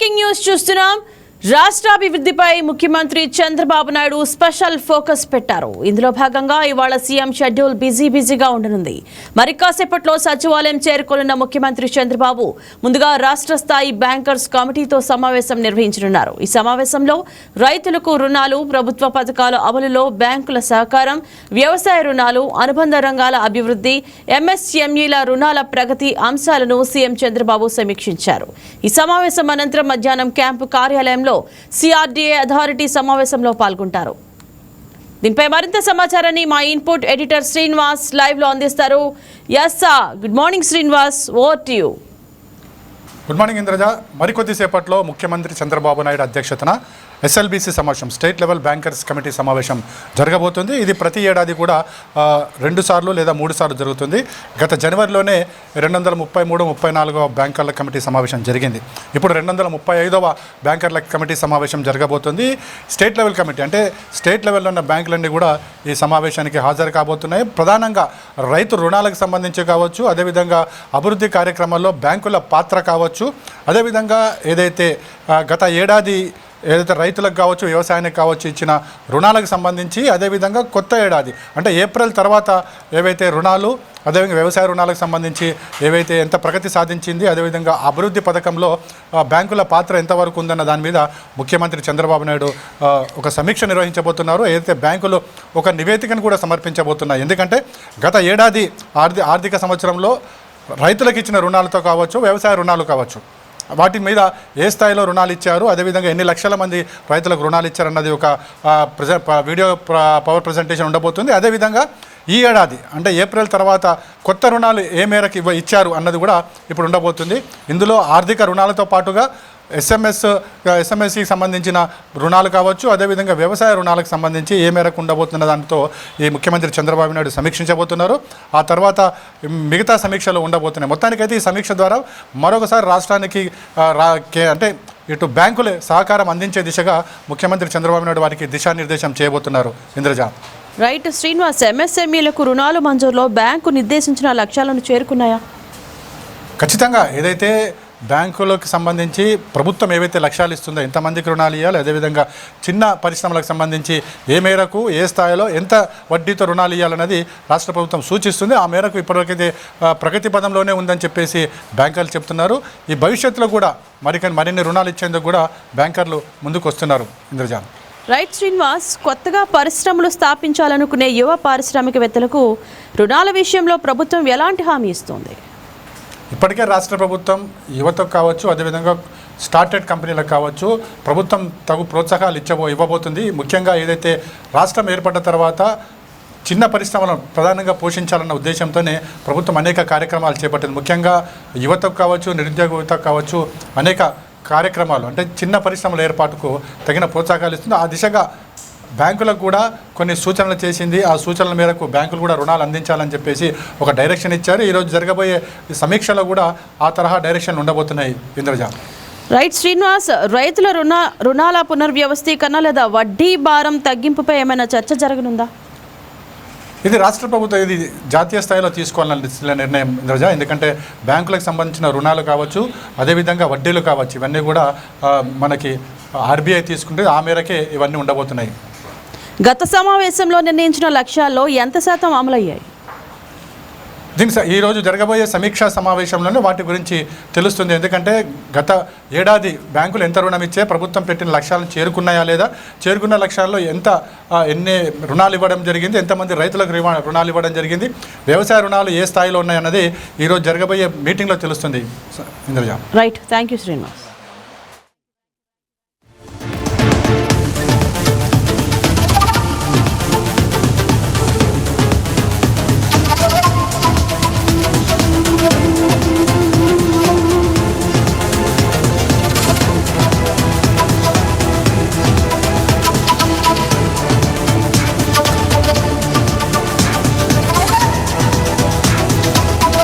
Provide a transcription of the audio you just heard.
Breaking news చూస్తున్నాం. రాష్ట్రాభివృద్ధిపై ముఖ్యమంత్రి Chandrababu Naidu special focus పెట్టారు. ఇందులో భాగంగా ఇవాళ సీఎం షెడ్యూల్ బిజీగా ఉండనుంది. మరి కాసేపట్లో సచివాలయం చేరుకోనున్న ముఖ్యమంత్రి చంద్రబాబు ముందుగా రాష్ట్ర స్థాయి బ్యాంకర్స్ కమిటీతో సమావేశం నిర్వహించనున్నారు. ఈ సమావేశంలో రైతులకు రుణాలు, ప్రభుత్వ పథకాల అమలులో బ్యాంకుల సహకారం, వ్యవసాయ రుణాలు, అనుబంధ రంగాల అభివృద్ధి, ఎంఎస్ఎంఈల రుణాల ప్రగతి అంశాలను సీఎం చంద్రబాబు సమీక్షించారు. ఈ సమావేశం అనంతరం మధ్యాహ్నం క్యాంపు కార్యాలయంలో సిఆర్డీఏ అథారిటీ సమావేశంలో పాల్గొంటారు. దీనిపై మరింత సమాచారాన్ని మా ఇన్పుట్ ఎడిటర్ శ్రీనివాస్ లైవ్ లో అందిస్తారు. Good morning Srinivas, over to you. Good morning Indraja. మరికొద్ది సేపట్లో ముఖ్యమంత్రి చంద్రబాబు నాయుడు అధ్యక్షతన ఎస్ఎల్బీసీ సమావేశం, స్టేట్ లెవెల్ బ్యాంకర్స్ కమిటీ సమావేశం జరగబోతుంది. ఇది ప్రతి ఏడాది కూడా 2 సార్లు లేదా 3 సార్లు జరుగుతుంది. గత జనవరిలోనే 233-34వ బ్యాంకర్ల కమిటీ సమావేశం జరిగింది. ఇప్పుడు 235వ బ్యాంకర్ల కమిటీ సమావేశం జరగబోతుంది. స్టేట్ లెవెల్ కమిటీ అంటే స్టేట్ లెవెల్లో ఉన్న బ్యాంకులన్నీ కూడా ఈ సమావేశానికి హాజరు కాబోతున్నాయి. ప్రధానంగా రైతు రుణాలకు సంబంధించి కావచ్చు, అదేవిధంగా అభివృద్ధి కార్యక్రమాల్లో బ్యాంకుల పాత్ర కావచ్చు, అదేవిధంగా ఏదైతే గత ఏడాది రైతులకు కావచ్చు, వ్యవసాయానికి కావచ్చు ఇచ్చిన రుణాలకు సంబంధించి, అదేవిధంగా కొత్త ఏడాది అంటే ఏప్రిల్ తర్వాత ఏవైతే రుణాలు, అదేవిధంగా వ్యవసాయ రుణాలకు సంబంధించి ఏవైతే ఎంత ప్రగతి సాధించింది, అదేవిధంగా అభివృద్ధి పథకంలో బ్యాంకుల పాత్ర ఎంతవరకు ఉందన్న దాని మీద ముఖ్యమంత్రి చంద్రబాబు నాయుడు ఒక సమీక్ష నిర్వహించబోతున్నారు. ఏదైతే బ్యాంకులు ఒక నివేదికను కూడా సమర్పించబోతున్నాయి. ఎందుకంటే గత ఏడాది ఆర్థిక సంవత్సరంలో రైతులకు ఇచ్చిన రుణాలతో కావచ్చు, వ్యవసాయ రుణాలు కావచ్చు, వాటి మీద ఏ స్థాయిలో రుణాలు ఇచ్చారు, అదేవిధంగా ఎన్ని లక్షల మంది రైతులకు రుణాలు ఇచ్చారన్నది ఒక వీడియో పవర్ ప్రజెంటేషన్ ఉండబోతుంది. అదేవిధంగా ఈ ఏడాది అంటే ఏప్రిల్ తర్వాత కొత్త రుణాలు ఏ మేరకు ఇచ్చారు అన్నది కూడా ఇప్పుడు ఉండబోతుంది. ఇందులో ఆర్థిక రుణాలతో పాటుగా ఎస్ఎంఎస్సికి సంబంధించిన రుణాలు కావచ్చు, అదేవిధంగా వ్యవసాయ రుణాలకు సంబంధించి ఏ మేరకు ఉండబోతున్న దానితో ఈ ముఖ్యమంత్రి చంద్రబాబు నాయుడు సమీక్షించబోతున్నారు. ఆ తర్వాత మిగతా సమీక్షలు ఉండబోతున్నాయి. మొత్తానికైతే ఈ సమీక్ష ద్వారా మరొకసారి రాష్ట్రానికి అంటే ఇటు బ్యాంకులే సహకారం అందించే దిశగా ముఖ్యమంత్రి చంద్రబాబు నాయుడు వారికి దిశానిర్దేశం చేయబోతున్నారు. ఇంద్రజ. రైట్ శ్రీనివాస్, ఎంఎస్ఎంఈలకు రుణాలు మంజూరులో బ్యాంకు నిర్దేశించిన లక్ష్యాలను చేరుకున్నాయా? ఖచ్చితంగా. ఏదైతే బ్యాంకులకు సంబంధించి ప్రభుత్వం ఏవైతే లక్ష్యాలు ఇస్తుందో, ఎంతమందికి రుణాలు ఇవ్వాలి, అదేవిధంగా చిన్న పరిశ్రమలకు సంబంధించి ఏ మేరకు ఏ స్థాయిలో ఎంత వడ్డీతో రుణాలు ఇవ్వాలన్నది రాష్ట్ర ప్రభుత్వం సూచిస్తుంది. ఆ మేరకు ఇప్పటివరకైతే ప్రగతి పదంలోనే ఉందని చెప్పేసి బ్యాంకర్లు చెప్తున్నారు. ఈ భవిష్యత్తులో కూడా మరిన్ని రుణాలు ఇచ్చేందుకు కూడా బ్యాంకర్లు ముందుకు వస్తున్నారు. ఇంద్రజాన్. రైట్ శ్రీనివాస్, కొత్తగా పరిశ్రమలు స్థాపించాలనుకునే యువ పారిశ్రామికవేత్తలకు రుణాల విషయంలో ప్రభుత్వం ఎలాంటి హామీ ఇస్తుంది? ఇప్పటికే రాష్ట్ర ప్రభుత్వం యువతకు కావచ్చు, అదేవిధంగా స్టార్టెడ్ కంపెనీలకు కావచ్చు ప్రభుత్వం తగు ప్రోత్సాహాలు ఇవ్వబోతుంది. ముఖ్యంగా ఏదైతే రాష్ట్రం ఏర్పడ్డ తర్వాత చిన్న పరిశ్రమలను ప్రధానంగా పోషించాలన్న ఉద్దేశంతోనే ప్రభుత్వం అనేక కార్యక్రమాలు చేపట్టింది. ముఖ్యంగా యువతకు కావచ్చు, నిరుద్యోగ యువతకు కావచ్చు అనేక కార్యక్రమాలు అంటే చిన్న పరిశ్రమల ఏర్పాటుకు తగిన ప్రోత్సాహాలు ఇస్తుంది. ఆ దిశగా బ్యాంకులకు కూడా కొన్ని సూచనలు చేసింది. ఆ సూచనల మేరకు బ్యాంకులు కూడా రుణాలు అందించాలని చెప్పేసి ఒక డైరెక్షన్ ఇచ్చారు. ఈరోజు జరగబోయే సమీక్షలో కూడా ఆ తరహా డైరెక్షన్లు ఉండబోతున్నాయి. ఇంద్రజ. రైట్ శ్రీనివాస్, రైతుల రుణాల పునర్వ్యవస్థీకరణ లేదా వడ్డీ భారం తగ్గింపుపై ఏమైనా చర్చ జరగనుందా? ఇది రాష్ట్ర ప్రభుత్వం ఇది జాతీయ స్థాయిలో తీసుకోవాలన్న నిర్ణయం ఇంద్రజ. ఎందుకంటే బ్యాంకులకు సంబంధించిన రుణాలు కావచ్చు, అదేవిధంగా వడ్డీలు కావచ్చు, ఇవన్నీ కూడా మనకి ఆర్బీఐ తీసుకుంటే ఆ మేరకే ఇవన్నీ ఉండబోతున్నాయి. గత సమావేశంలో నిర్ణయించిన లక్ష్యాల్లో ఎంత శాతం అమలయ్యాయి? ఈరోజు జరగబోయే సమీక్షా సమావేశంలోనే వాటి గురించి తెలుస్తుంది. ఎందుకంటే గత ఏడాది బ్యాంకులు ఎంత రుణం ఇచ్చే ప్రభుత్వం పెట్టిన లక్ష్యాలను చేరుకున్నాయా లేదా, చేరుకున్న లక్ష్యాల్లో ఎన్ని రుణాలు ఇవ్వడం జరిగింది, ఎంతమంది రైతులకు రుణాలు ఇవ్వడం జరిగింది, వ్యవసాయ రుణాలు ఏ స్థాయిలో ఉన్నాయన్నది ఈరోజు జరగబోయే మీటింగ్లో తెలుస్తుంది. Indraja. Right, thank you Srinivas.